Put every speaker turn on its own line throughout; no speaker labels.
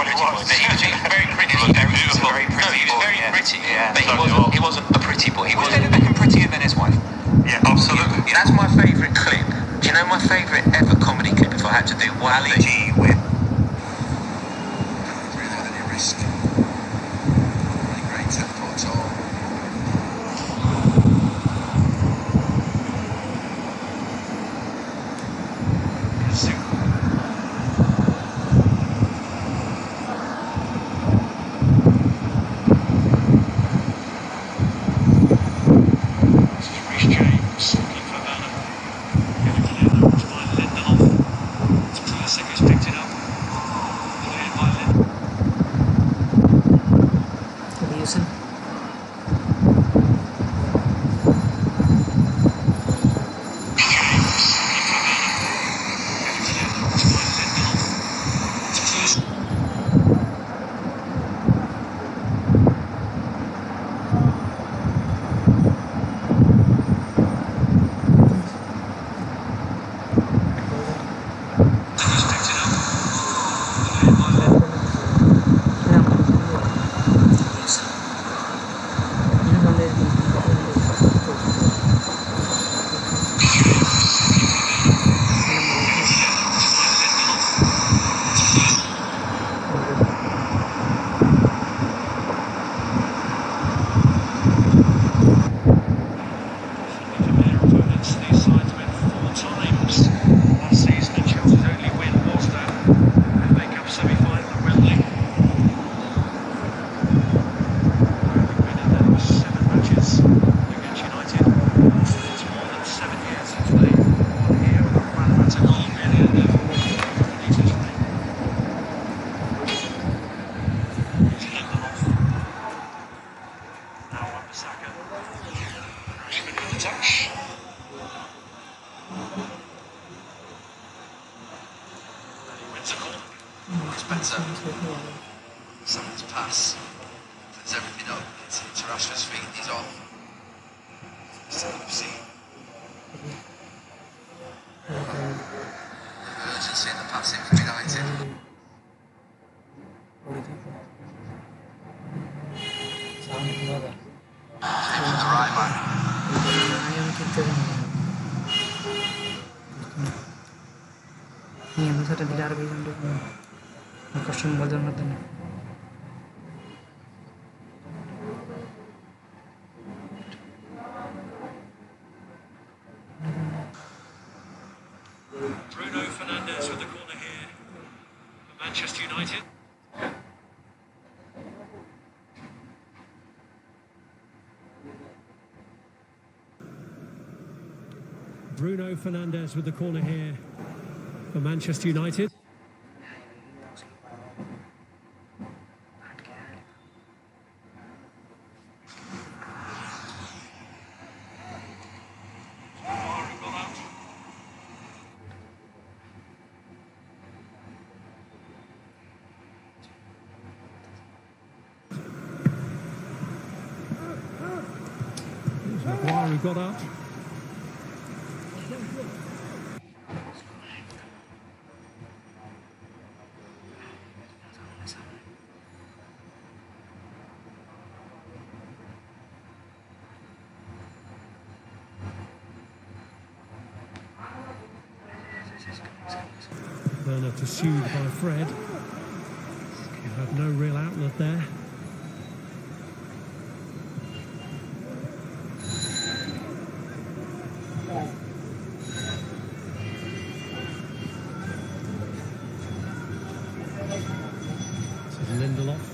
what it was.
He was very pretty.
He was beautiful.
Very pretty. No, he was very pretty.
Yeah,
but
totally
he wasn't a pretty boy. He was David Beckham prettier than his wife?
Yeah, absolutely.
Yeah. That's my favourite clip. Do you know my favourite ever comedy clip? If I had to do one thing.
G with.
Really had any risk. Really great tempo at all. Spencer, someone's pass, puts everything up, it's into Rashford's feet, he's off. Urgency in the passing for United. Aim for the right man.
Bruno Fernandes with the corner here for Manchester United. Bruno Fernandes with the corner here for Manchester United. Maguire got up. Werner pursued by Fred. You have no real outlet there. Lindelof.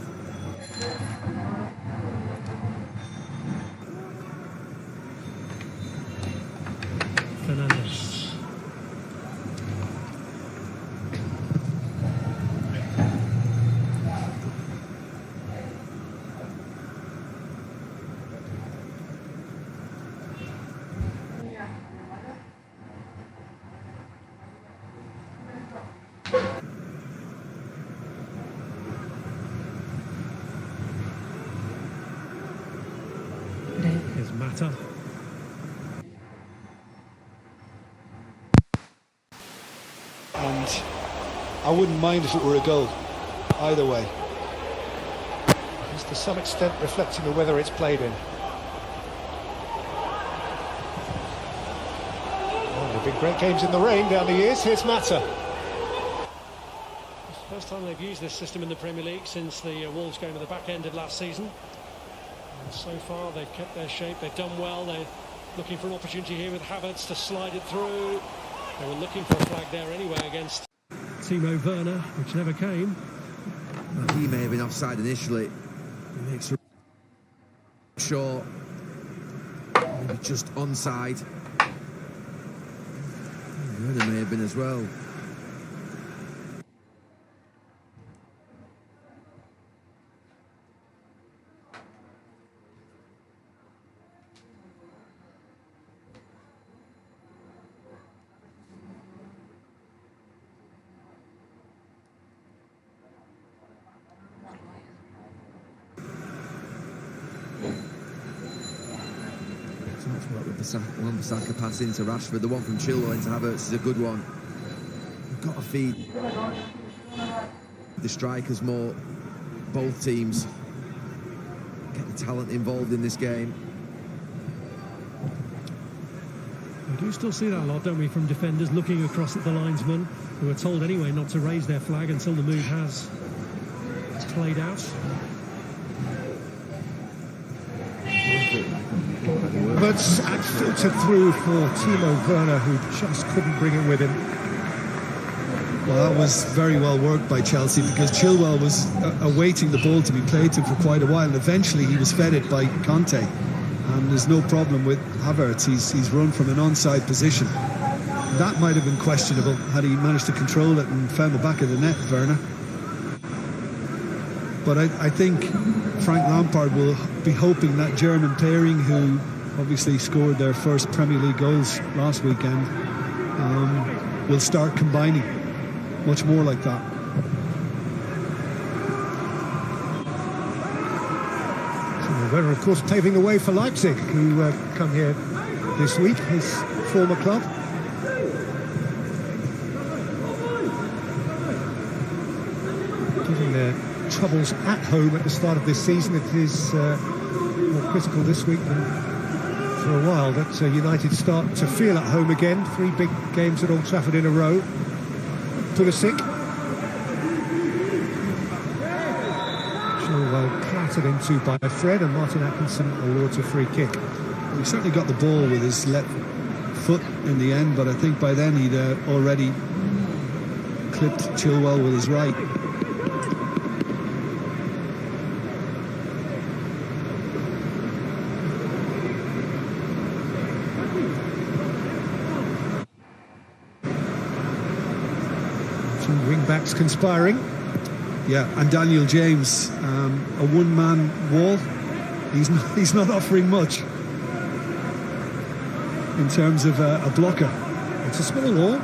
Fernandes. Here's Mata.
And I wouldn't mind if it were a goal. either way. It's to some extent reflecting the weather it's played in. Oh, there have been great games in the rain down the years. Here's Mata.
It's the first time they've used this system in the Premier League since the Wolves game at the back end of last season. And so far they've kept their shape, they've done well. They're looking for an opportunity here with Havertz to slide it through. They were looking for a flag there anyway against Timo Werner, which never came.
Well, he may have been offside initially. He makes a short, maybe just onside. Werner may have been as well. Wan-Bissaka pass into Rashford, the one from Chilwell into Havertz is a good one. We've got to feed the strikers more, both teams. Get the talent involved in this game.
We do still see that a lot, don't we, from defenders looking across at the linesman, who are told anyway not to raise their flag until the move has played out.
But and filtered through for Timo Werner, who just couldn't bring it with him.
Well, that was very well worked by Chelsea, because Chilwell was awaiting the ball to be played to him for quite a while, and eventually he was fed it by Conte. And there's no problem with Havertz. He's run from an onside position. That might have been questionable had he managed to control it and found the back of the net, Werner. But I think Frank Lampard will be hoping that German pairing, who obviously scored their first Premier League goals last weekend, will start combining much more like that.
Werner, of course, paving the way for Leipzig, who come here this week, his former club. Given their troubles at home at the start of this season, it is more critical this week than for a while that United start to feel at home again. 3 big games at Old Trafford in a row. Pulisic. Clattered into by Fred, and Martin Atkinson awards a free kick.
He certainly got the ball with his left foot in the end, but I think by then he'd already clipped Chilwell with his right.
Two wing-backs conspiring.
Yeah, and Daniel James, a one-man wall. He's not offering much in terms of a blocker.
It's a small wall.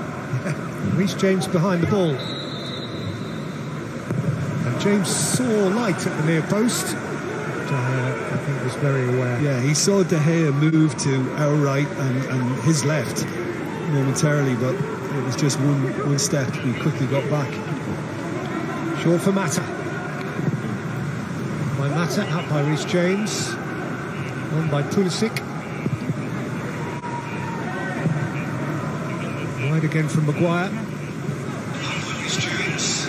Reece James behind the ball. And James saw light at the near post. I think was very aware.
Yeah, he saw De Gea move to our right and his left momentarily, but it was just one step. He quickly got back.
Short for Mata. By Mata, out by Reece James. On by Pulisic. Wide again from Maguire. Reece James.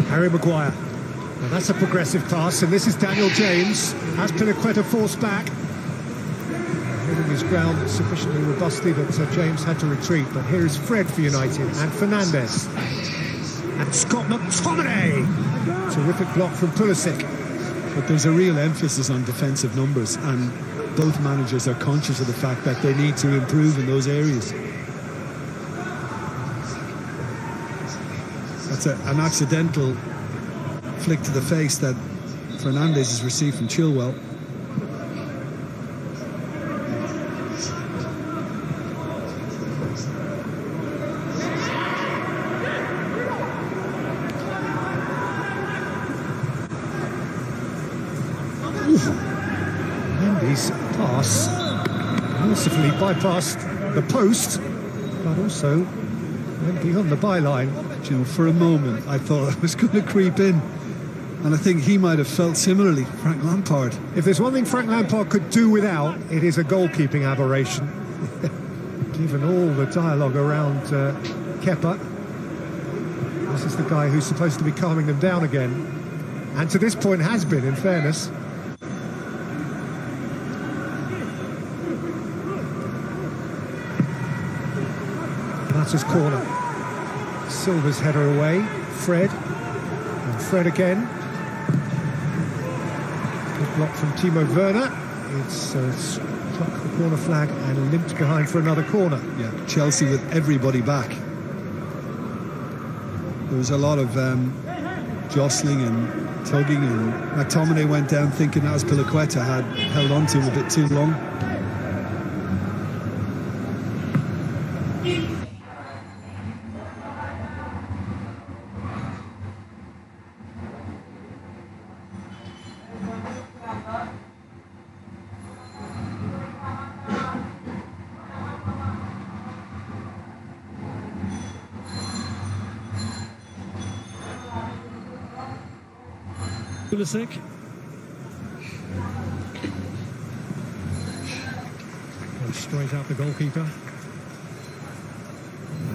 Harry Maguire. Now that's a progressive pass, and this is Daniel James. Has Piliqueta forced back. Holding his ground sufficiently robustly, but James had to retreat. But here is Fred for United, and Fernandes. And Scott McTominay. Terrific block from Pulisic.
But there's a real emphasis on defensive numbers, and both managers are conscious of the fact that they need to improve in those areas. That's an accidental flick to the face that Fernandes has received from Chilwell.
Mendy's pass mercifully bypassed the post, but also went beyond the byline.
You know, for a moment I thought it was going to creep in, and I think he might have felt similarly, Frank Lampard.
If there's one thing Frank Lampard could do without, it is a goalkeeping aberration. Given all the dialogue around Kepa, this is the guy who's supposed to be calming them down again, and to this point has been, in fairness. That's his corner. Silva's header away. Fred. And Fred again. Good block from Timo Werner. It's struck the corner flag and limped behind for another corner.
Yeah, Chelsea with everybody back. There was a lot of jostling and tugging, and McTominay went down thinking that Azpilicueta had held on to him a bit too long.
Pulisic. And straight out the goalkeeper.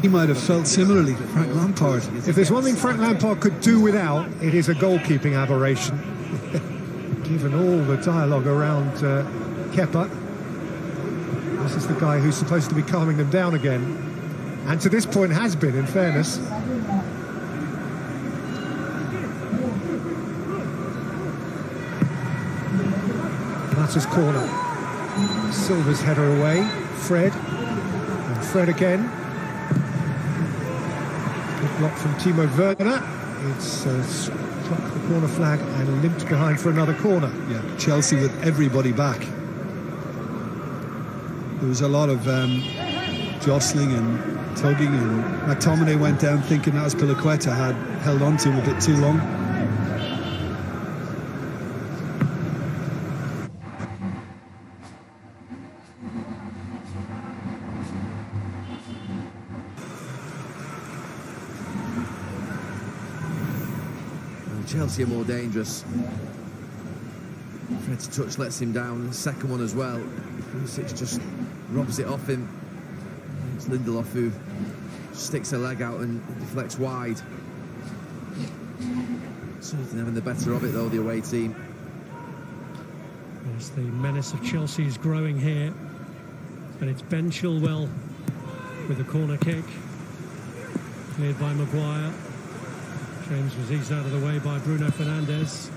He might have felt similarly, Frank Lampard.
If there's one thing Frank Lampard could do without, it is a goalkeeping aberration. Given all the dialogue around Kepa, this is the guy who's supposed to be calming them down again, and to this point has been, in fairness. That's his corner. Silva's header away. Fred. And Fred again. Good block from Timo Werner. It's struck the corner flag and limped behind for another corner.
Yeah, Chelsea with everybody back. There was a lot of jostling and tugging, and McTominay went down thinking that Azpilicueta had held on to him a bit too long.
Chelsea are more dangerous. Fred's touch lets him down. The second one as well. Pulisic just robs it off him. It's Lindelof who sticks a leg out and deflects wide. Something having the better of it though, the away team.
As the menace of Chelsea is growing here, and it's Ben Chilwell with a corner kick, cleared by Maguire. James was eased out of the way by Bruno Fernandes.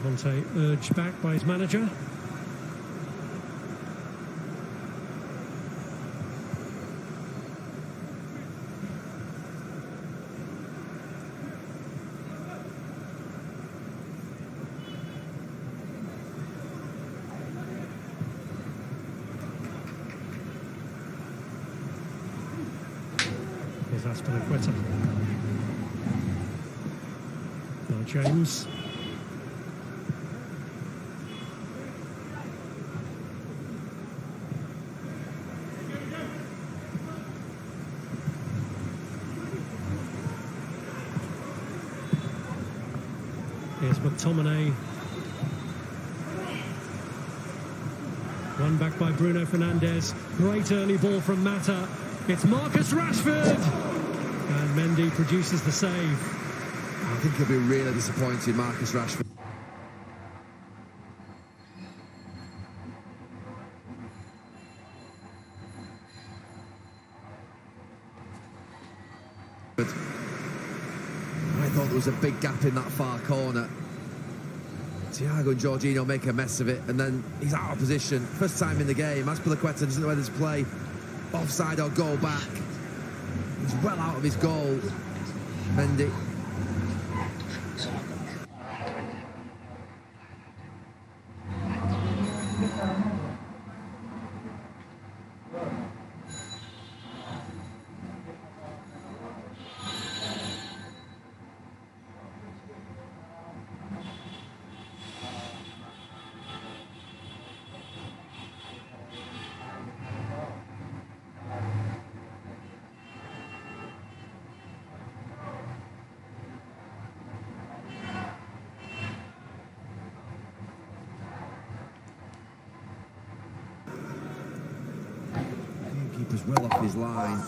Conte urged back by his manager. Here's Azpilicueta. Now James. Here's McTominay. Run back by Bruno Fernandes. Great early ball from Mata. It's Marcus Rashford. And Mendy produces the save.
I think he'll be really disappointed, Marcus Rashford. But I thought there was a big gap in that far corner. Thiago and Jorginho make a mess of it, and then he's out of position. First time in the game, Azpilicueta doesn't know whether to play offside or goal back. He's well out of his goal, Mendy. Keeper's well off his line.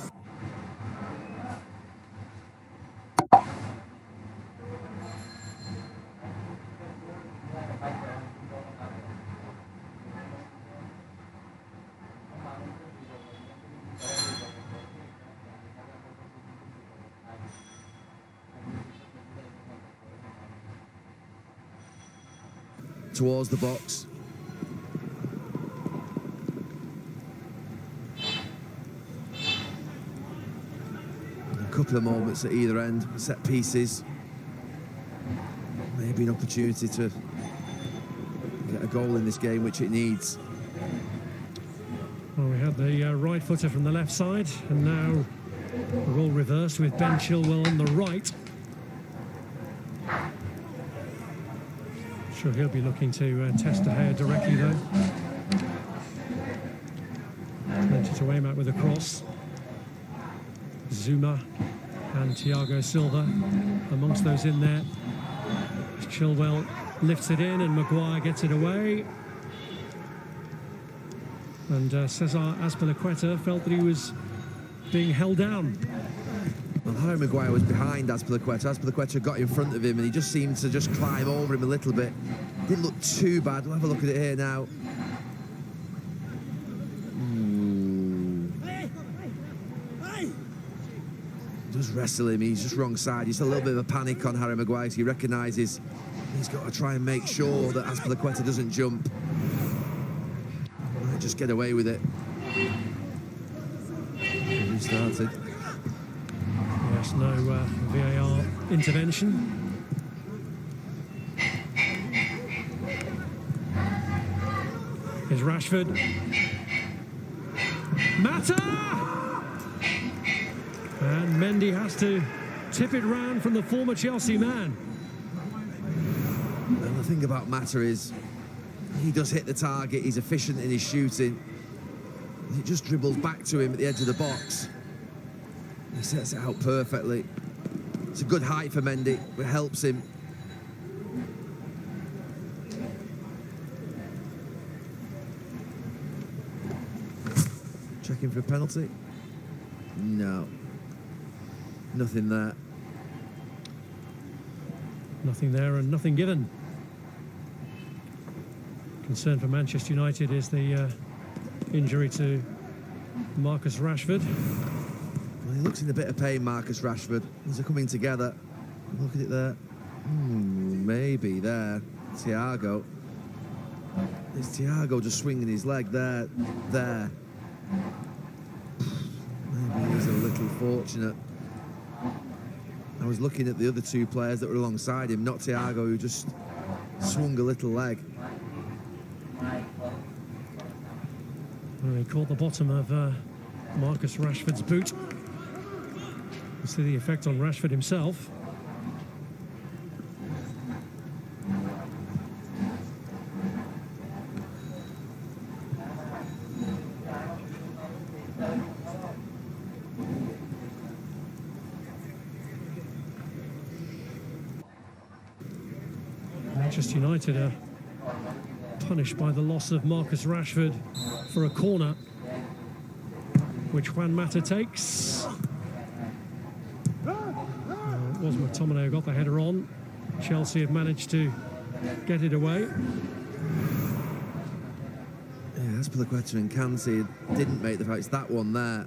Towards the box. A couple of moments at either end, set pieces. Maybe an opportunity to get a goal in this game, which it needs.
Well, we had the right footer from the left side, and now the role reversed with Ben Chilwell on the right. Sure, he'll be looking to test De Gea directly, though. Plenty to aim at with a cross. Zuma and Thiago Silva amongst those in there. Chilwell lifts it in and Maguire gets it away. And Cesar Azpilicueta felt that he was being held down.
Well, Harry Maguire was behind Azpilicueta. Azpilicueta got in front of him and he just seemed to just climb over him a little bit. Didn't look too bad. We'll have a look at it here now. Just wrestle him. He's just wrong side. He's a little bit of a panic on Harry Maguire. He recognises he's got to try and make sure that Azpilicueta doesn't jump. Might just get away with it. Restarted.
Yes, no VAR intervention. Here's Rashford. Mata! And Mendy has to tip it round from the former Chelsea man.
And the thing about Mata is he does hit the target, he's efficient in his shooting. It just dribbles back to him at the edge of the box. He sets it out perfectly. It's a good height for Mendy, it helps him. Checking for a penalty? No. Nothing there.
Nothing there and nothing given. Concern for Manchester United is the injury to Marcus Rashford.
Well, he looks in a bit of pain, Marcus Rashford. These are coming together. Look at it there. Maybe there. Thiago. It's Thiago just swinging his leg there. There. Maybe he's a little fortunate. I was looking at the other two players that were alongside him, not Thiago, who just swung a little leg.
Well, he caught the bottom of Marcus Rashford's boot. We'll see the effect on Rashford himself. Manchester United are punished by the loss of Marcus Rashford for a corner, which Juan Mata takes. It was McTominay who got the header on. Chelsea have managed to get it away.
Yeah, Azpilicueta and Kanté didn't make the fight. It's that one there.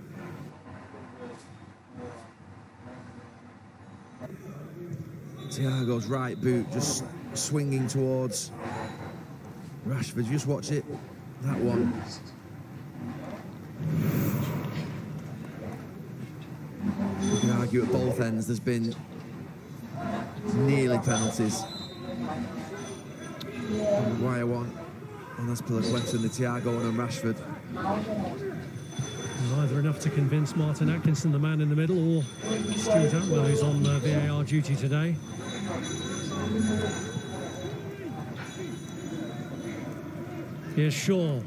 Thiago's right boot just swinging towards Rashford. Just watch it. That one. You can argue at both ends there's been nearly penalties. Maguire one on Azpilicueta and the Thiago one on Rashford.
Neither enough to convince Martin Atkinson, the man in the middle, or Stuart Atwell, who's on VAR duty today. Here's Shaw.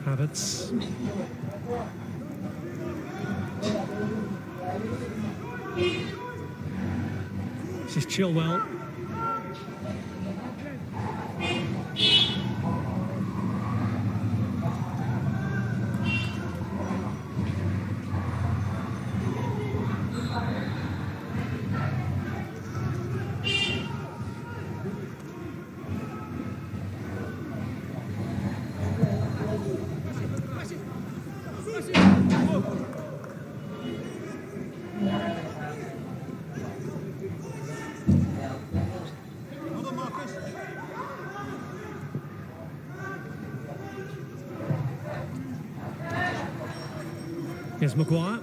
Havertz. This is Chilwell. Here's Maguire.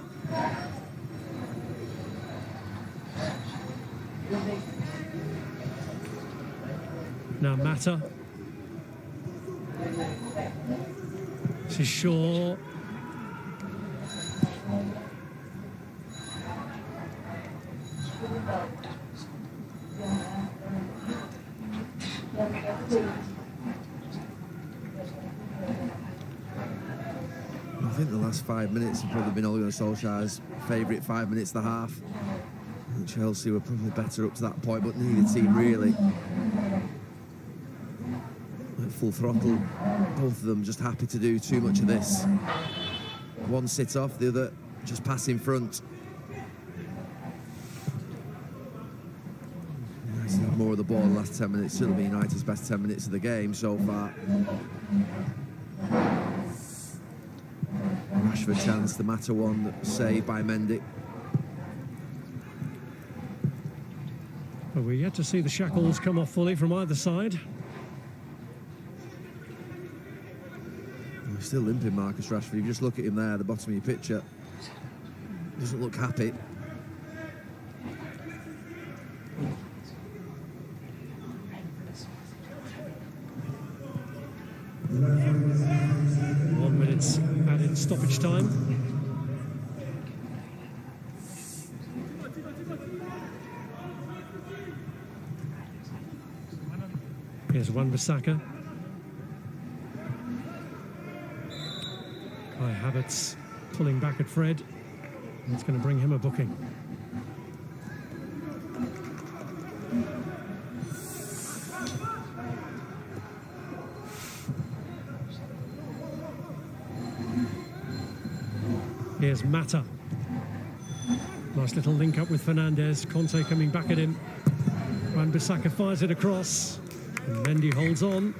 Now Mata. This is Shaw.
I think the last 5 minutes have probably been Ole Gunnar Solskjaer's favourite 5 minutes and a half. And Chelsea were probably better up to that point, but neither team really. At full throttle, both of them just happy to do too much of this. One sit off, the other just pass in front. United have more of the ball in the last 10 minutes. It'll be United's best 10 minutes of the game so far. Rashford chance, the Mata one that was saved by Mendy.
But we're yet to see the shackles come off fully from either side.
He's still limping, Marcus Rashford. You just look at him there at the bottom of your picture. Doesn't look happy.
Added stoppage time. Here's Wan-Bissaka. Kai Havertz pulling back at Fred. That's going to bring him a booking. Here's Mata. Nice little link up with Fernandes. Conte coming back at him. Wan-Bissaka fires it across. And Mendy holds on.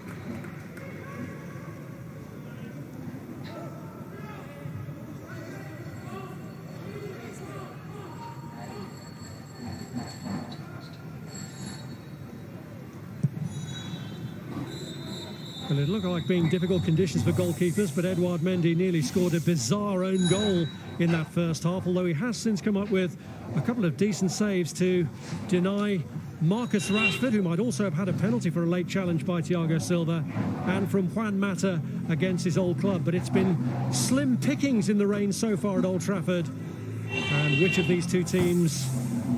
Well, it looked like being difficult conditions for goalkeepers, but Edouard Mendy nearly scored a bizarre own goal in that first half, although he has since come up with a couple of decent saves to deny Marcus Rashford, who might also have had a penalty for a late challenge by Thiago Silva, and from Juan Mata against his old club. But it's been slim pickings in the rain so far at Old Trafford, and which of these two teams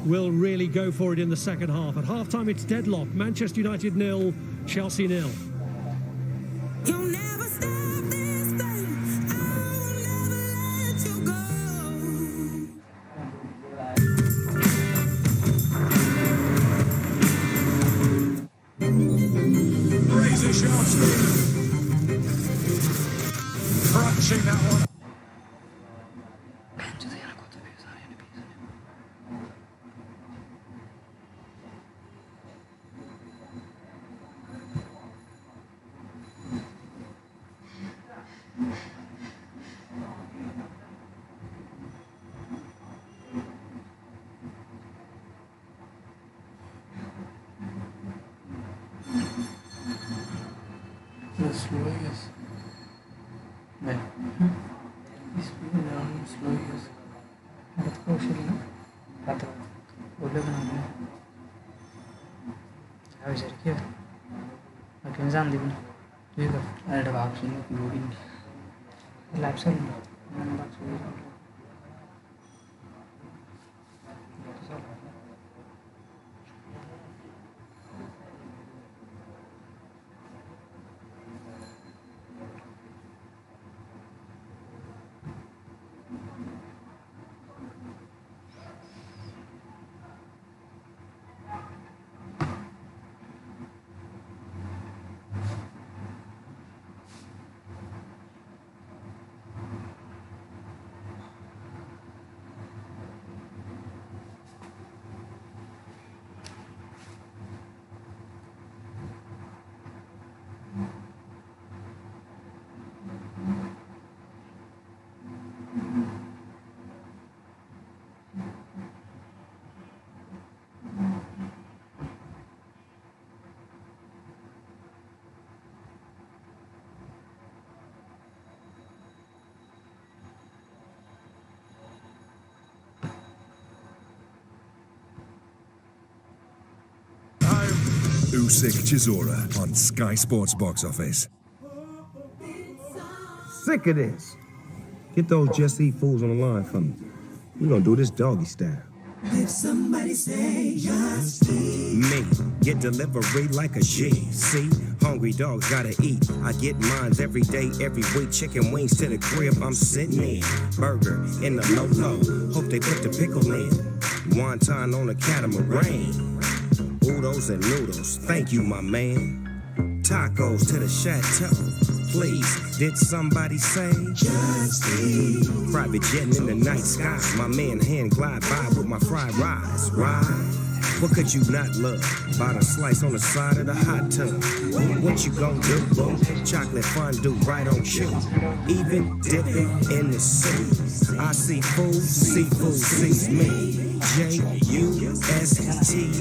will really go for it in the second half? At half-time, it's deadlock. Manchester United 0, Chelsea 0.
You'll never stop this thing. I'll never let you go.
Razor sharp speed. Crunching that one.
Slow, yes. Slow, yes.
Usyk Chisora on Sky Sports Box Office.
Sick of this. Get those Just Eat fools on the line for me. We're gonna do this doggy style.
If somebody say just eat.
Me, get delivery like a G. See, hungry dogs gotta eat. I get mines every day, every week. Chicken wings to the crib, I'm sitting in. Burger in the low. Hope they put the pickle in. Wonton on a catamaran. Oodles and noodles, thank you, my man. Tacos to the chateau. Please, did somebody say just eat? Private jetting in the night sky. My man hand glide by with my fried rice. Right? What could you not love? About a slice on the side of the hot tub. What you gon' do, boo? Chocolate fondue right on cue. Even dipping in the sea. I see food, seafood sees me. Justeat.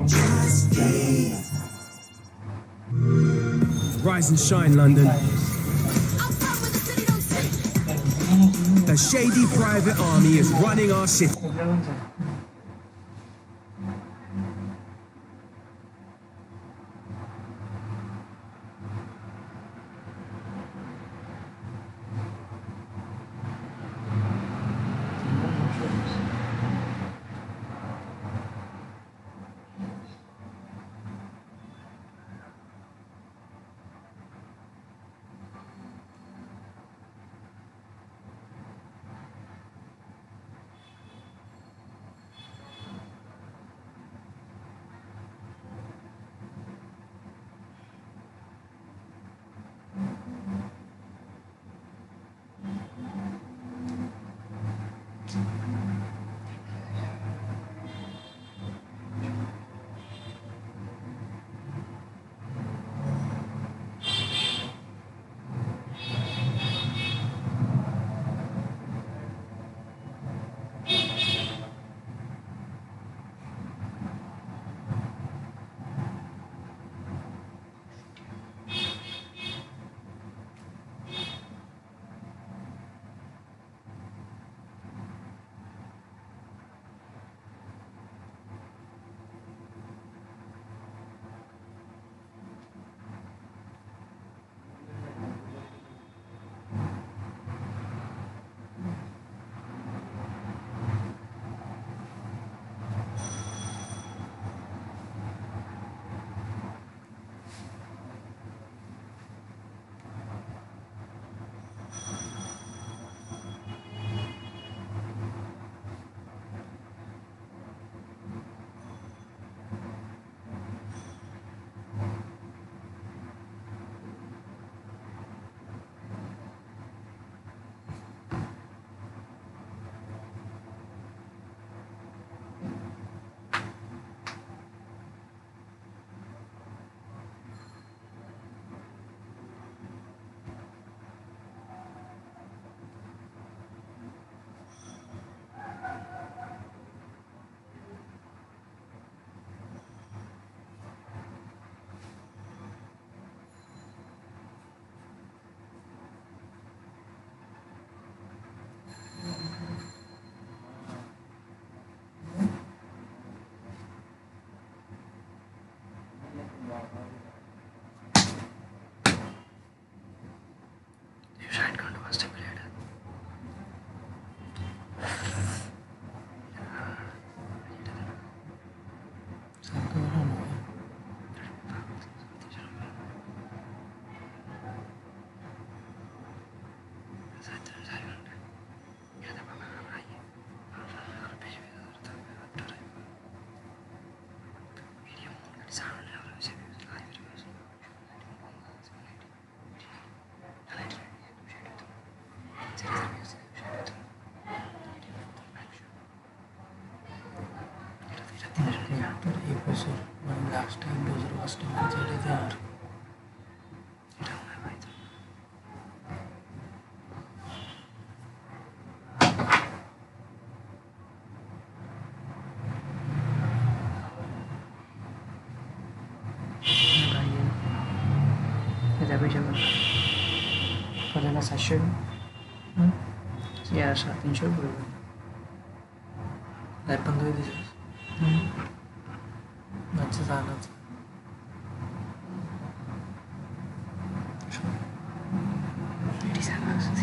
Just eat.
Rise and shine, London. A shady private army is running our city.
Last time those was to Kalian session ya saat insya Allah 8 tuh itu 진짜 잘하지. Di sana sih.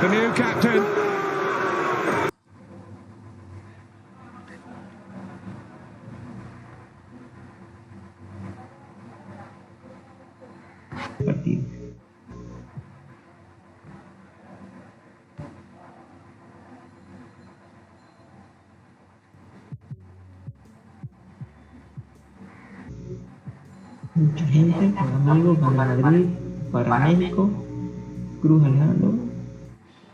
The new captain.
Partido. Mucha gente, amigos, para Madrid, para México. Cruz Alejandro,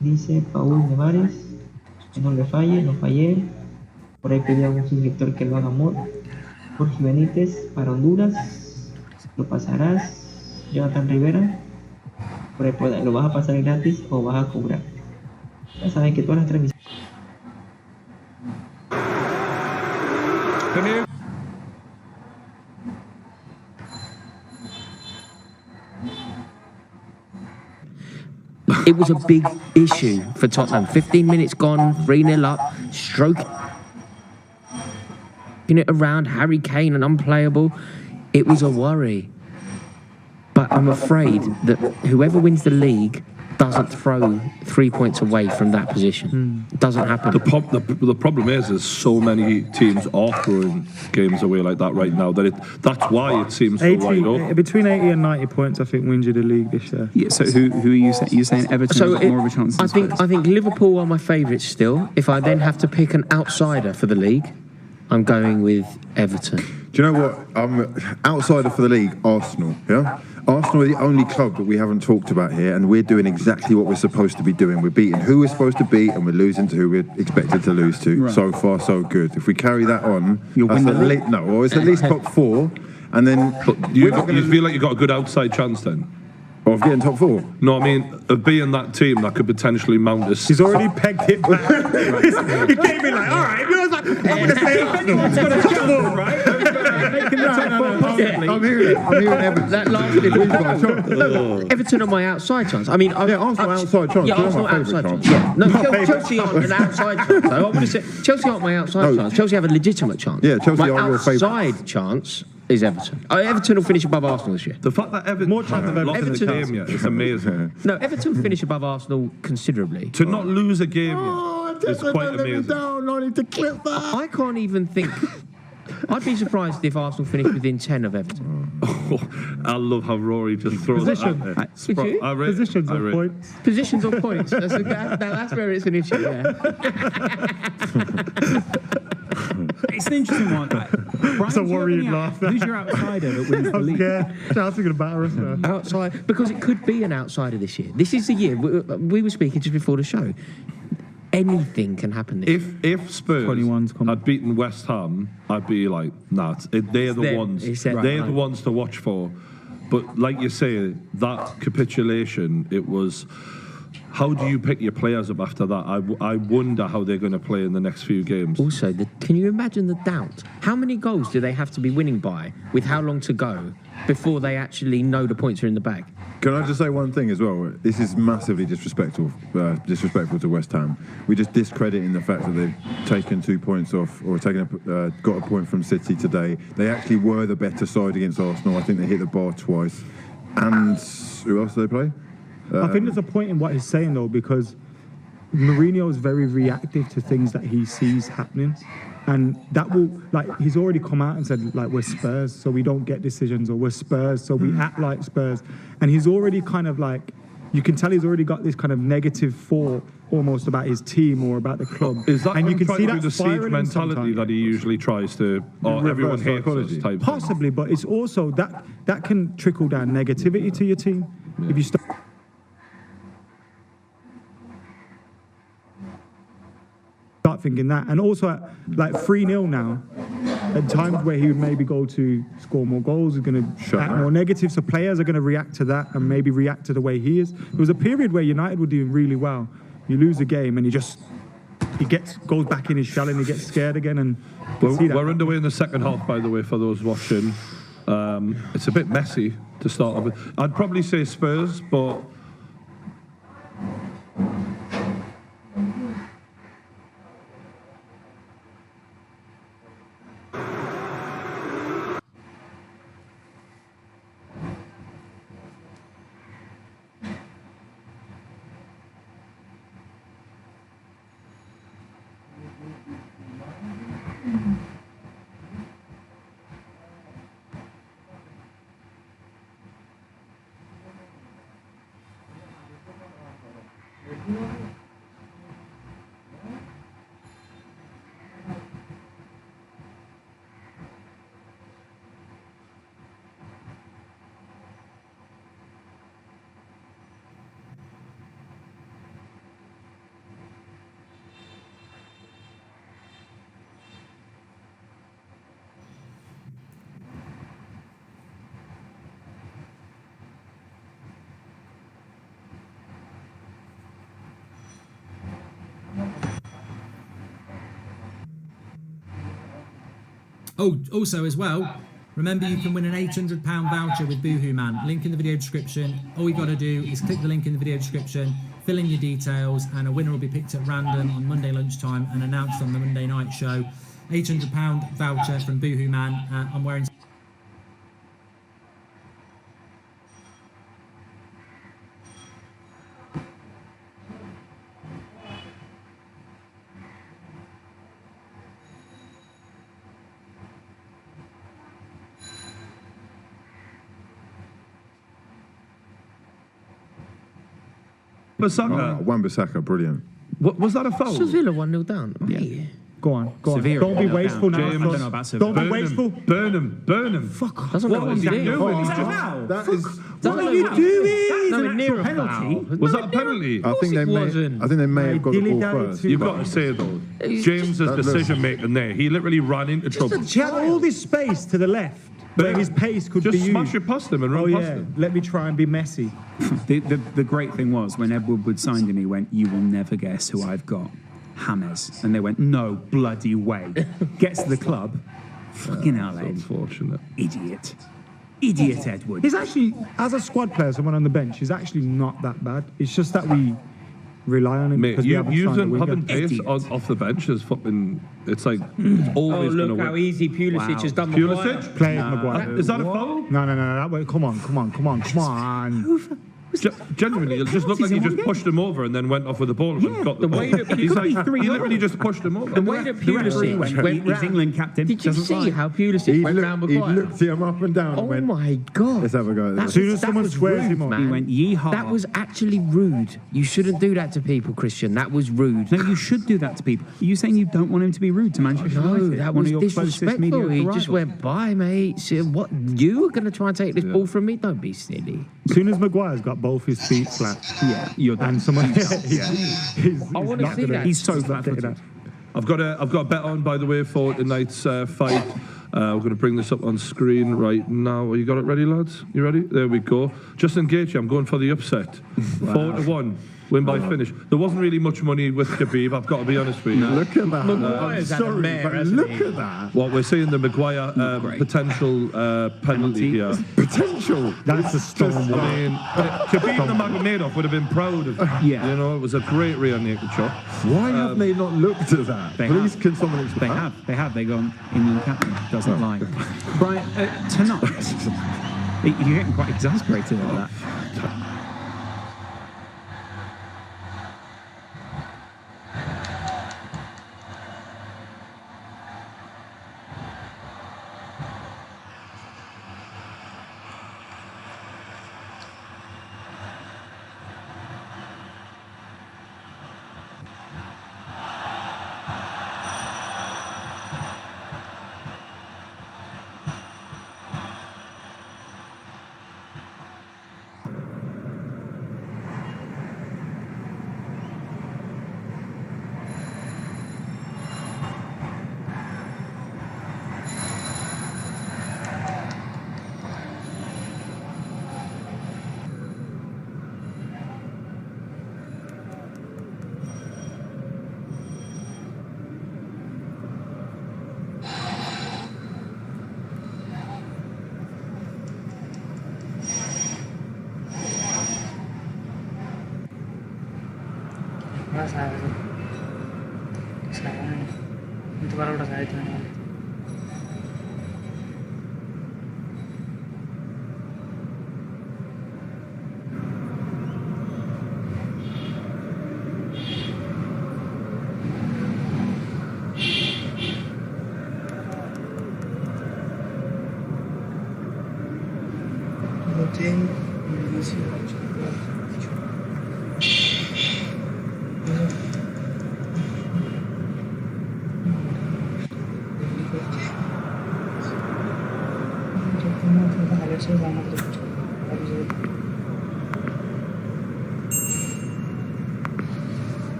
dice Paul Nevares, que no le falle, no fallé. Por ahí pidió a un suscriptor que lo haga amor. Jorge Benítez, para Honduras, lo pasarás. Jonathan Rivera, por ahí lo vas a pasar gratis o vas a cobrar. Ya saben que todas las transmisiones.
It was a big issue for Tottenham. 15 minutes gone, 3-0 up, stroking it around, Harry Kane and unplayable. It was a worry. But I'm afraid that whoever wins the league doesn't throw 3 points away from that position. It doesn't happen.
The problem is so many teams are throwing games away like that right now that's why it seems so wide up.
Between 80 and 90 points, I think, wins you the league this year.
Yeah, so who are you saying? You're saying Everton has more of a chance than Spurs?
I think Liverpool are my favourites still. If I then have to pick an outsider for the league, I'm going with Everton.
Do you know what? I'm outsider for the league, Arsenal. Yeah, Arsenal are the only club that we haven't talked about here, and we're doing exactly what we're supposed to be doing. We're beating who we're supposed to beat, and we're losing to who we're expected to lose to.
Right.
So far, so good. If we carry that on,
You'll win the league.
it's at least top 4, and then
You feel like you've got a good outside chance then?
of getting top 4.
No, I mean, of being that team that could potentially mount us.
He's already pegged it back. He came in like, all right. He was like, I'm going to say anyone's going to top 4, right? Making the top 4 possibly.
I'm hearing Everton.
That last Everton are my outside chance. I mean,
Arsenal outside chance.
Yeah,
They're
Arsenal
my favourite
outside chance.
chance.
Yeah. No, Chelsea aren't an outside chance. Though. I want to say Chelsea aren't my outside chance. Chelsea have a legitimate chance.
Yeah, Chelsea
my
are your favourite.
outside chance is Everton. Everton will finish above Arsenal this year.
The fact that Everton
More chance of
lost
Everton.
the game yet is amazing.
No, Everton finish above Arsenal considerably.
To not lose a game yet is quite amazing.
I can't even think. I'd be surprised if Arsenal finished within 10 of Everton.
I love how Rory just throws
Position.
it out there.
Could you?
Positions of points.
Positions or points. That's where it's an issue, yeah.
It's an interesting one.
It's a worrying laugh.
Who's your outsider that wins the
I'm
league?
scared. Chelsea's going to batter us now.
Outside, because it could be an outsider this year. This is the year. We were speaking just before the show. Anything can happen this year.
If Spurs had beaten West Ham, I'd be like, nah, they're the ones. They're the ones to watch for. But like you say, that capitulation, it was. How do you pick your players up after that? I wonder how they're going to play in the next few games.
Also, can you imagine the doubt? How many goals do they have to be winning by with how long to go before they actually know the points are in the bag?
Can I just say one thing as well? This is massively disrespectful to West Ham. We're just discrediting the fact that they've taken 2 points off or got a point from City today. They actually were the better side against Arsenal. I think they hit the bar twice. And who else did they play?
I think there's a point in what he's saying though, because Mourinho is very reactive to things that he sees happening, and that will, like, he's already come out and said, like, we're Spurs, so we don't get decisions, or we're Spurs, so we act like Spurs, and he's already kind of like, you can tell he's already got this kind of negative thought almost about his team or about the club.
Is that
and you can see that
the siege mentality that he usually tries to, or everyone hates us type?
Possibly, but it's also that can trickle down negativity to your team if you start thinking that. And also at like 3-0 now, at times where he would maybe go to score more goals, he's going to act more negative, so players are going to react to that and maybe react to the way he is. There was a period where United were doing really well. You lose a game and he goes back in his shell and he gets scared again. And
we're underway in the second half, by the way, for those watching. It's a bit messy to start off with. I'd probably say Spurs, but
Oh, also as well, remember you can win an £800 voucher with Boohoo Man. Link in the video description. All you got to do is click the link in the video description, fill in your details, and a winner will be picked at random on Monday lunchtime and announced on the Monday night show. £800 voucher from Boohoo Man. I'm wearing...
Wan-Bissaka, brilliant.
Was that a foul?
Sevilla 1-0 down.
Yeah.
Go on.
Severe.
Don't be wasteful now.
James,
I don't know about severe.
Don't be wasteful.
Burn him.
Fuck off.
Doesn't know what he's doing.
What are you doing?
Nowhere near a
penalty.
foul.
Was that a penalty?
I think they may have got the ball first.
You've got to say though, James's decision making there. He literally ran into trouble.
He had all this space to the left where his pace could be
Just
used.
smash it past him and run past him.
Let me try and be messy.
The great thing was when Ed Woodward signed him, he went, "You will never guess who I've got, James." And they went, "No bloody way." Gets to the club, fucking hell, Ed.
Unfortunate.
Idiot Ed Wood.
He's actually, as a squad player, someone on the bench, he's actually not that bad. It's just that we rely on him.
Mate,
because we haven't signed a winger.
having pace off the bench is fucking. It's like it's always going to win.
How easy Pulisic has done.
Pulisic?
Play it, Maguire.
Is that a foul?
No. That way. Come on.
Genuinely, it just looked like he just pushed him over and then went off with the ball and got the ball.
way that
He's like, he literally just pushed him over.
The way that Pulisic went
He's
round.
England captain.
Did you see how Pulisic went round
He
Maguire?
looked him up and down.
Oh
and went,
my God.
Let's have a go.
As soon as someone
was
swears
rude,
him off,
man.
He went, "Yeehaw."
That was actually rude. You shouldn't do that to people, Christian. That was rude.
No, you should do that to people. Are you saying you don't want him to be rude to Manchester
No,
United?
that
One
was
of your closest
disrespectful. He
mediocre
just
rivals?
went by, mate. So what? You are going to try and take this ball from me? Don't be silly.
as soon as Maguire's got both his feet flat,
You're done.
and someone,
I want to see that.
He's so flat-footed.
I've got a bet on, by the way, for tonight's fight. We're going to bring this up on screen right now. You got it ready, lads? You ready? There we go. Just Gaethje, I'm going for the upset. 4-1. Win by finish. There wasn't really much money with Khabib, I've got to be honest with you.
Look at that.
Maguire's had a mare, hasn't
Look
he?
at that.
What we're seeing the Maguire potential penalty here.
Potential.
That's a stone wall.
I mean, Khabib the Magomedov would have been proud of that.
Yeah.
You know, it was a great rear naked shot.
Why have they not looked at that?
They
Please,
have.
can someone explain?
They have. They gone, England captain doesn't lie. Brian, tonight, you're getting quite exasperated at that.
बड़ा सा है दोबारा उठा था इतना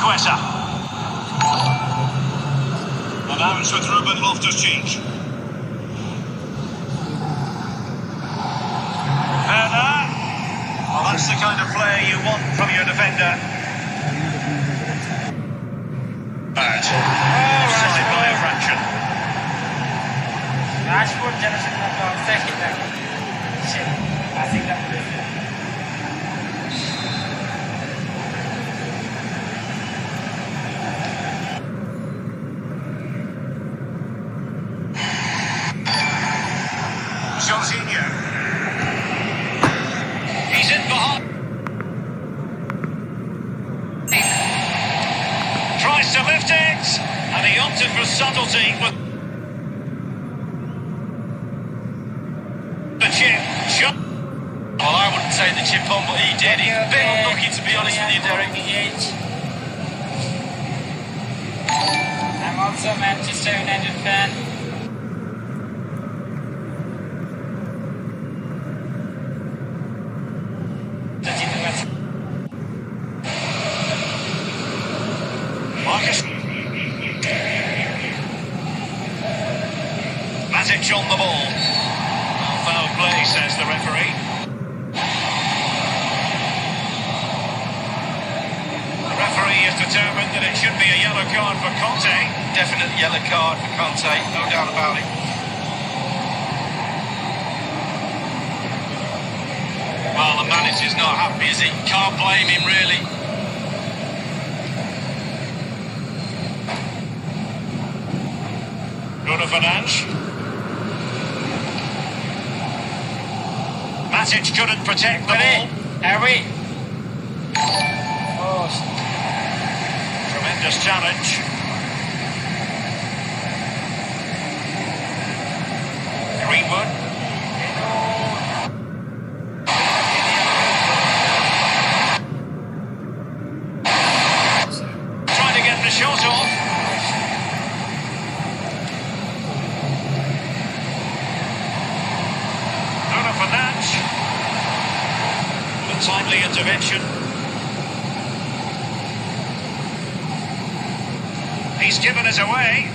Paqueta. And now it's with Ruben Loftus-Cheek. Well, that's the kind of player you want from your defender. Offside by a fraction.
Rashford generation of second. Shit, I think that was it.
Jorginho. He's in behind. Tries to lift it, and he opted for subtlety with the chip.
Well, I wouldn't say the chip on, but he did. He's a bit unlucky, to be honest with you, Derek.
I'm also a Manchester United fan.
Matic on the ball. Foul play, says the referee. The referee is determined that it should be a yellow card for Conte.
Definite yellow card for Conte, no doubt about it. Well, the manager's not happy, is he? Can't blame him, really.
Bruno Fernandes. Matic couldn't protect the ball.
Harry. Oh.
Tremendous challenge. Greenwood. Trying to get the shot off. Bruno Fernandes. The timely intervention. He's given it away.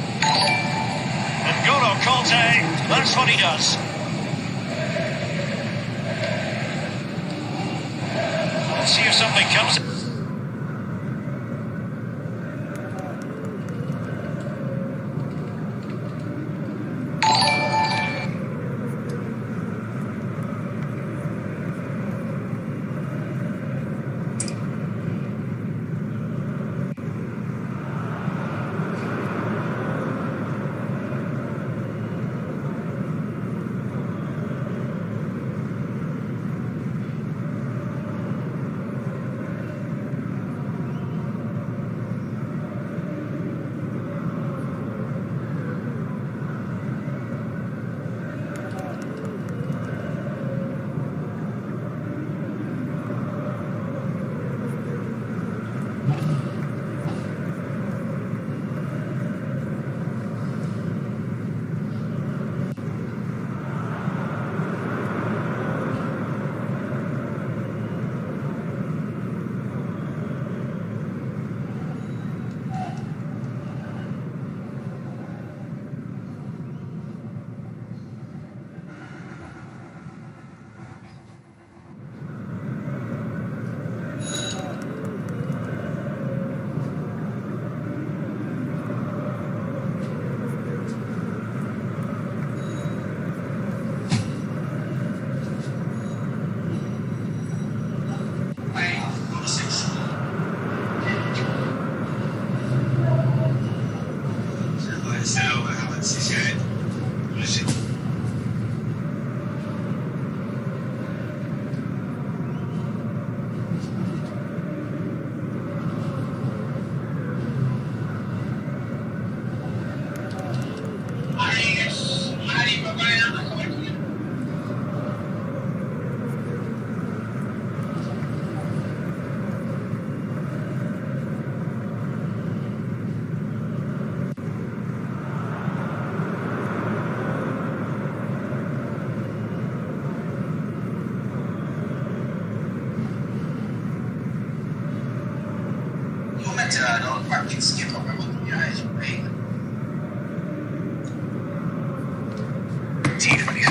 And N'Golo Conte, that's what he does. Let's see if something comes.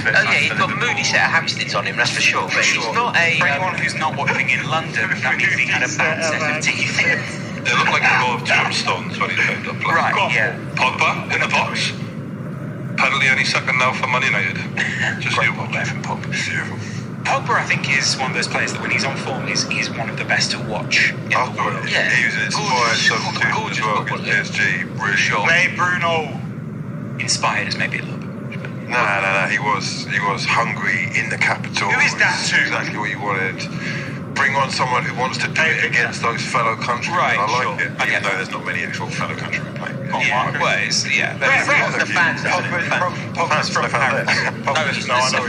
fit.
Oh yeah, he's got a moody set of hamstrings on him, that's for sure. But he's not a.
For anyone who's not watching in London, that means he had a bad set of teeth. They look like a row of tombstones when he turned up.
Right, yeah.
Pogba in the box. Penalty any second now for Man United. Just you watch it from Pogba. Pogba, I think, is one of those players that when he's on form, he's one of the best to watch in the world.
Yeah.
He was an inspired substitute as well against PSG. Really sure. Maybe Bruno. Inspired is maybe a little bit. No. He was hungry in the capital. Who is that too? Exactly what you wanted. Bring on someone who wants to do it against those fellow countrymen. Right, I like it. Even though there's not many actual fellow countrymen playing. Pogba's from Paris.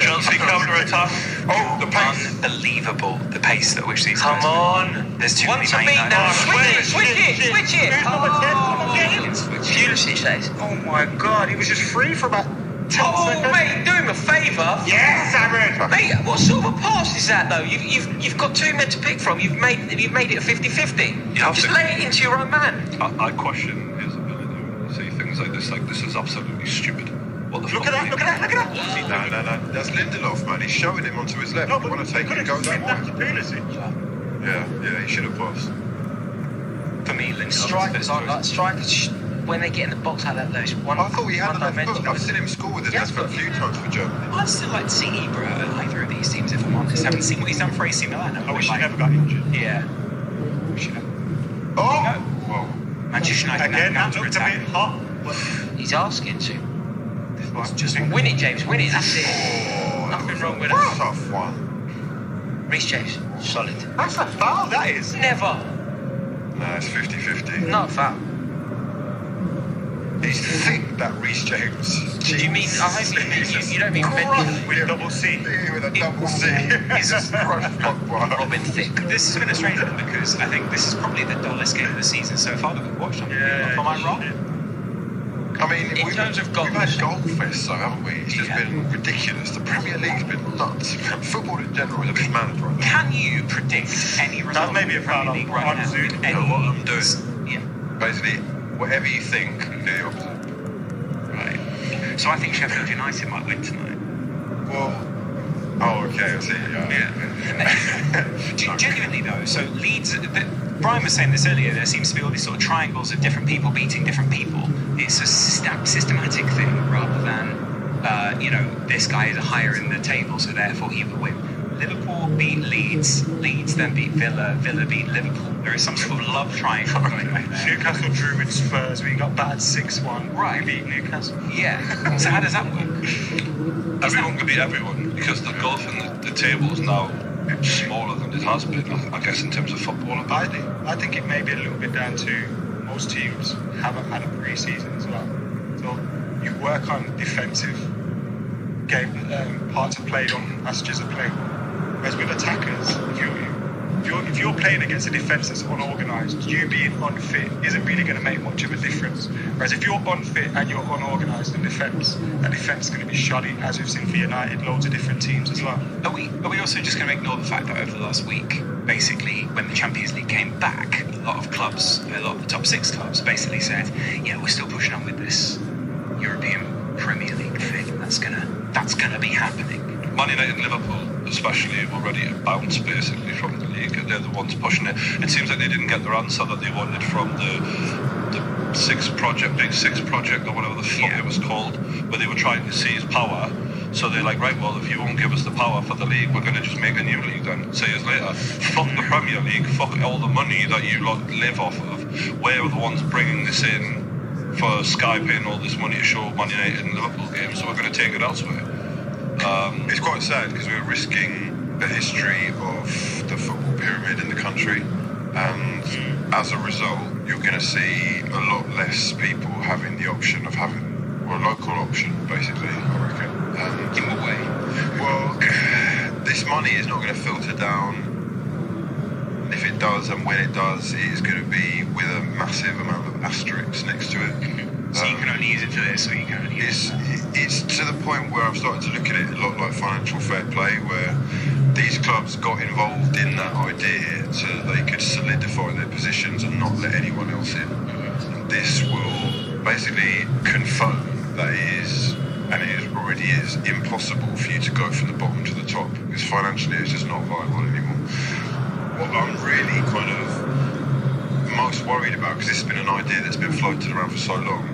Chelsea counter-attack. Oh, the pace. Unbelievable, the pace at which these guys
on.
There's too many
now. Switch it. Pulisic says.
Oh my God, he was just free for about 10 seconds.
Mate, do him a favour.
Yes, Aaron.
Mate, what sort of a pass is that though? You've got two men to pick from. You've made it a 50-50. Just lay it into your own man.
I question his ability when you see things like this is absolutely stupid. Look at that. No. That's Lindelof, man. He's showing him onto his left. No, but want to take it and go that way. Yeah, he should have passed.
For me, Lindelof. Strikers, when they get in the box like that, those one.
I thought he had a left foot. I've seen him score with his left foot a few times for Germany.
I'd still like to see Ibra at either of these teams, if I'm honest. I haven't seen what he's done for AC Milan.
I wish he never got injured.
Yeah.
Oh! Whoa.
Manchester United
again, that looked a bit hot.
He's asking to.
Just
win it, James. Win it. That's it. Nothing wrong with that.
Tough one.
Reece James, solid.
That's a foul, that is.
Never.
No, it's 50-50.
Not a foul.
He's thick, that Reece James.
Do you mean? I hope you don't mean
with a double C. With a double C.
He's just Robin Thicke. This has been a strange one because I think this is probably the dullest game of the season so far that we've watched. Am I wrong?
I mean, we've had goal fest, though, haven't we? It's just been ridiculous. The Premier League's been nuts. Football in general is a bit mad right now.
Can you predict any result?
That may be a Premier League right now. You know what I'm doing?
Yeah.
Basically, whatever you think, do the opposite.
Right. So I think Sheffield United might win tonight.
Well, okay, I see.
Yeah. Genuinely though, so Leeds. Brian was saying this earlier. There seems to be all these sort of triangles of different people beating different people. It's a systematic thing rather than, this guy is higher in the table, so therefore he will win. Liverpool beat Leeds, Leeds then beat Villa, Villa beat Liverpool. There is some sort of love triangle going on there.
Newcastle drew with Spurs, we got battered 6-1.
Right.
We beat Newcastle.
Yeah. So how does that work?
Everyone can beat everyone because the gulf in the table is now smaller than it has been, I guess, in terms of football ability.
I think it may be a little bit down to most teams haven't had a pre-season as well. So you work on defensive game parts of play, on passages of play. Whereas with attackers, if you're playing against a defence that's unorganised, you being unfit isn't really going to make much of a difference. Whereas if you're unfit and you're unorganised in defence, that defence is going to be shoddy, as we've seen for United, loads of different teams as well.
Are we also just going to ignore the fact that over the last week, basically, when the Champions League came back, a lot of the top 6 clubs basically said, yeah, we're still pushing on with this European Premier League thing. That's gonna be happening.
Man United and Liverpool especially already bounced basically from the league. They're the ones pushing it. It seems like they didn't get their answer that they wanted from the Big Six project or whatever the fuck it was called, where they were trying to seize power. So they're like, right, well, if you won't give us the power for the league, we're going to just make a new league then. 2 years later, fuck the Premier League, fuck all the money that you live off of. We're the ones bringing this in for Sky paying all this money to show Man United and Liverpool games, so we're going to take it elsewhere. It's quite sad because we're risking the history of the football pyramid in the country, and as a result, you're going to see a lot less people having the option of having, or a local option, basically, I reckon.
In what way?
Well, this money is not going to filter down. If it does, and when it does, it is going to be with a massive amount of asterisks next to it.
So you can only use it for this, or you can only use it.
It's to the point where I'm starting to look at it a lot like financial fair play, where these clubs got involved in that idea so that they could solidify their positions and not let anyone else in. And this will basically confirm that it is and it already is impossible for you to go from the bottom to the top because financially it's just not viable anymore. What I'm really kind of most worried about, because this has been an idea that's been floated around for so long,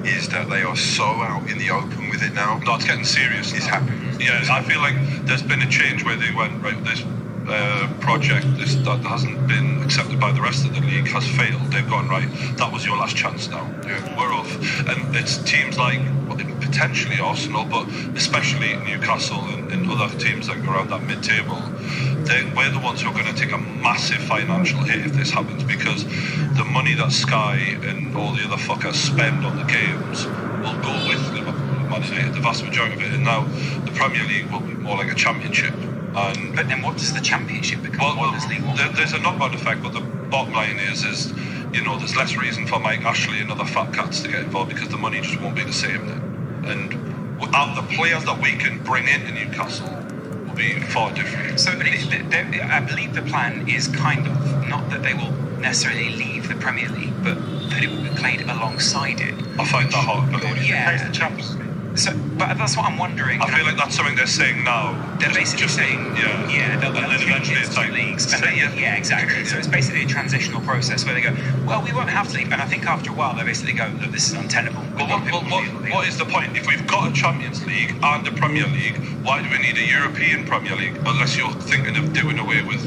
is that they are so out in the open with it now. No, it's getting serious. It's happening.
Yeah, I feel like there's been a change where they went, right, this project that hasn't been accepted by the rest of the league has failed. They've gone, right, that was your last chance now. Yeah. We're off. And it's teams like, well, potentially Arsenal, but especially Newcastle and other teams that go around that mid-table, we're the ones who are going to take a massive financial hit if this happens, because the money that Sky and all the other fuckers spend on the games will go with Liverpool and Man United, the vast majority of it. And now the Premier League will be more like a championship.
But then what does the championship become?
Well, there's a knock-on effect, but the bottom line is you know, there's less reason for Mike Ashley and other fat cats to get involved because the money just won't be the same then. And without the players that we can bring into Newcastle will be far different.
So I believe the plan is kind of not that they will necessarily leave the Premier League, but that it will be played alongside it.
I find that hard to believe.
Yeah.
The Champions League.
So, but that's what I'm wondering.
I feel like that's something they're saying now.
They're basically saying, they'll
and then eventually it's like,
leagues. Yeah, exactly. So it's basically a transitional process where they go, well, we won't have to leave. And I think after a while, they basically go, look, this is untenable.
Well, what is the point? If we've got a Champions League and a Premier League, why do we need a European Premier League? Unless you're thinking of doing away with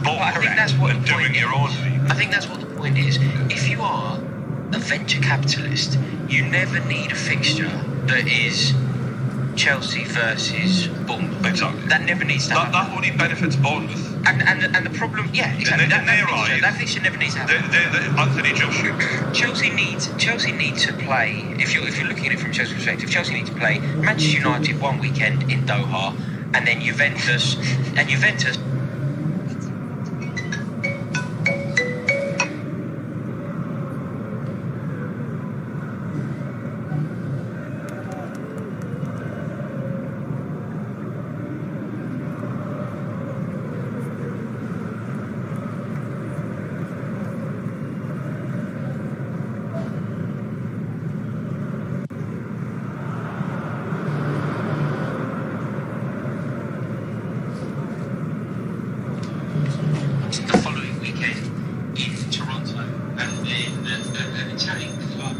both and doing your own league.
I think that's what the point is. If you are a venture capitalist, you never need a fixture that is Chelsea versus Bournemouth.
Exactly.
That never needs to happen.
That only benefits Bournemouth.
And the problem, exactly. That fixture never needs to happen.
Anthony Joshua.
Chelsea need to play. If you're looking at it from Chelsea's perspective, Chelsea need to play Manchester United one weekend in Doha, and then Juventus. The following weekend in Toronto, and then an Italian club.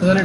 Toda la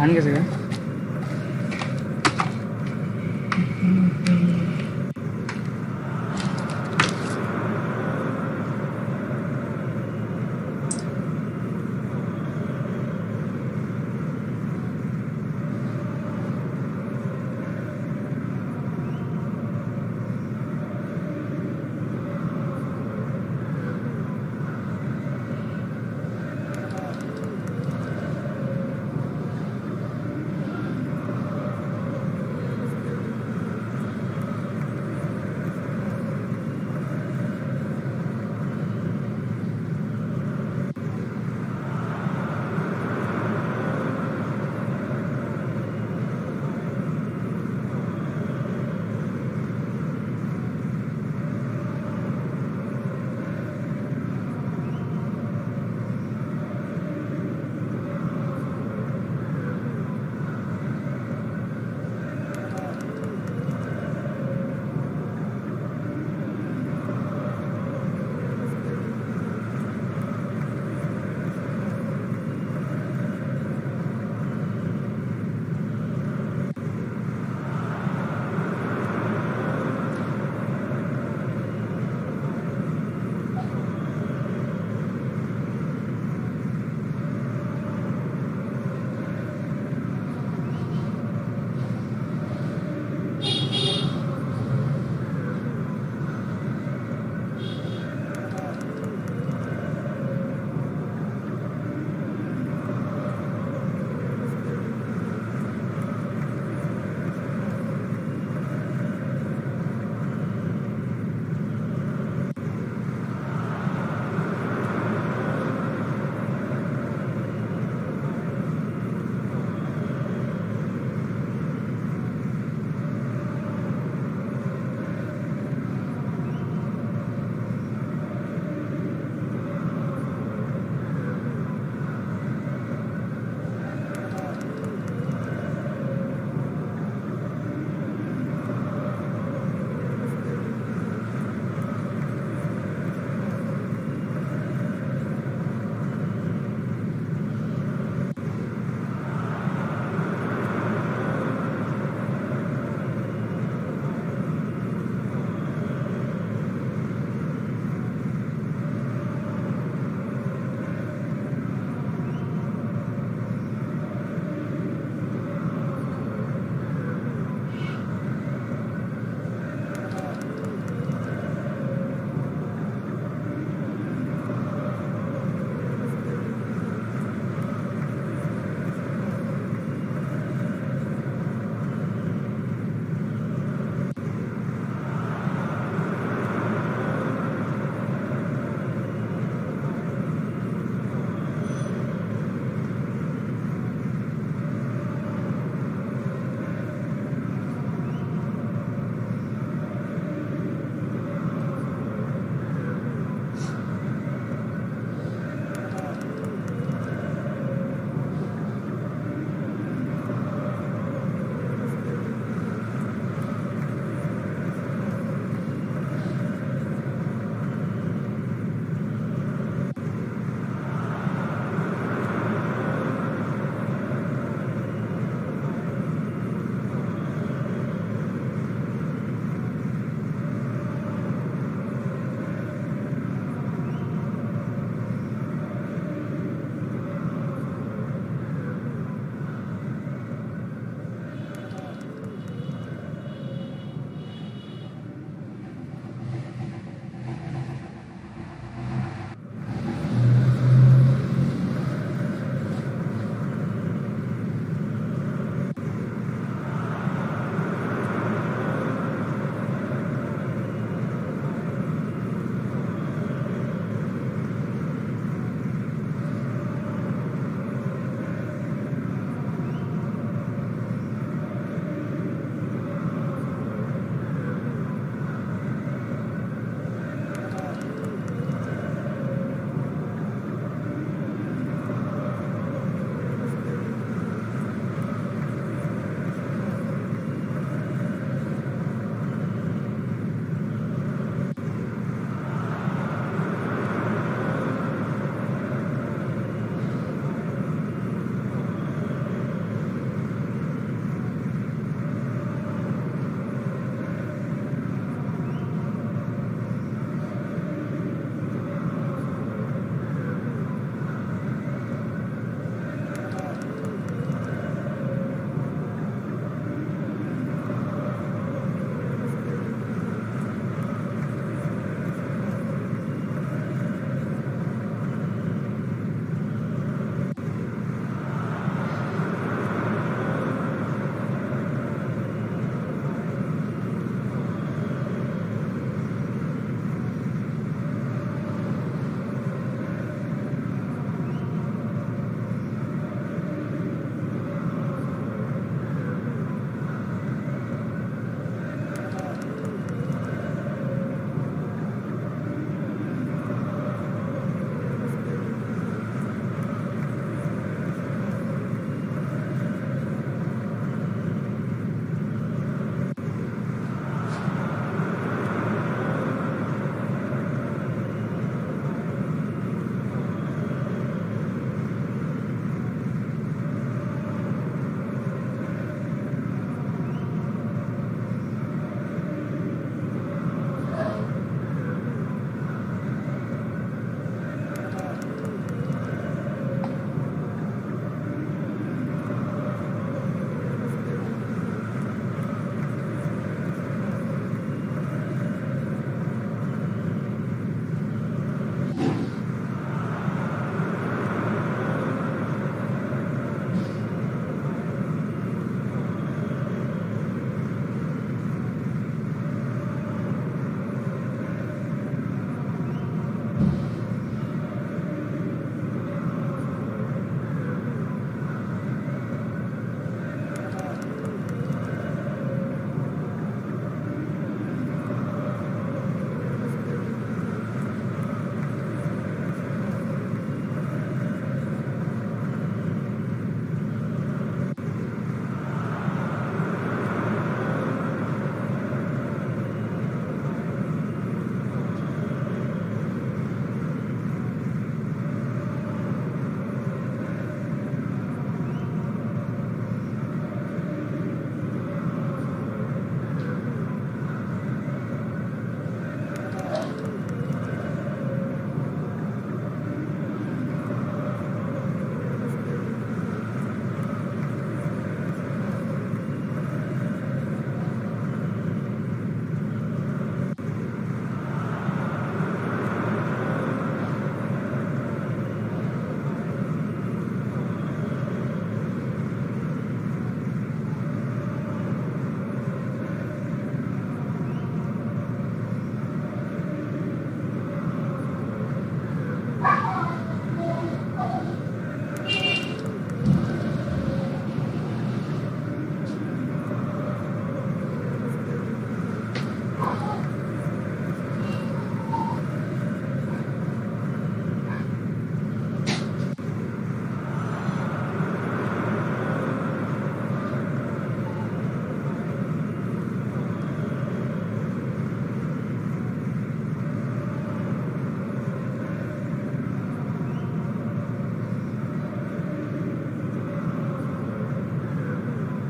पानी कैसे गया?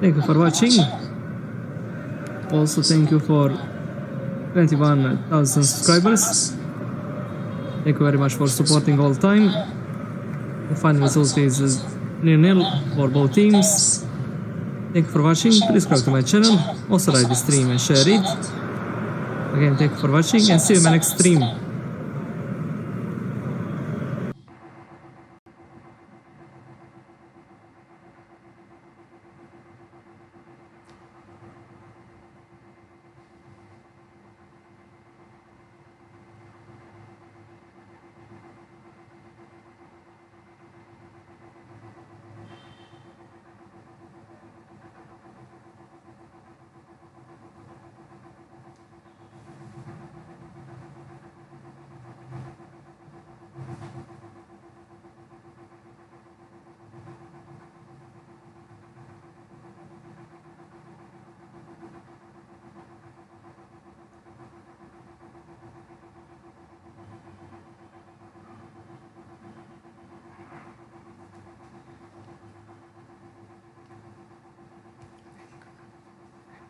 Thank you for watching. Also, thank you for 21,000 subscribers. Thank you very much for supporting all the time. The final result is 0-0 for both teams. Thank you for watching. Please subscribe to my channel. Also like the stream and share it. Again, thank you for watching and see you in my next stream.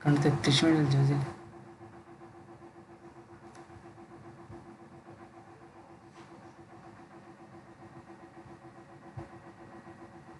Kan 33 minute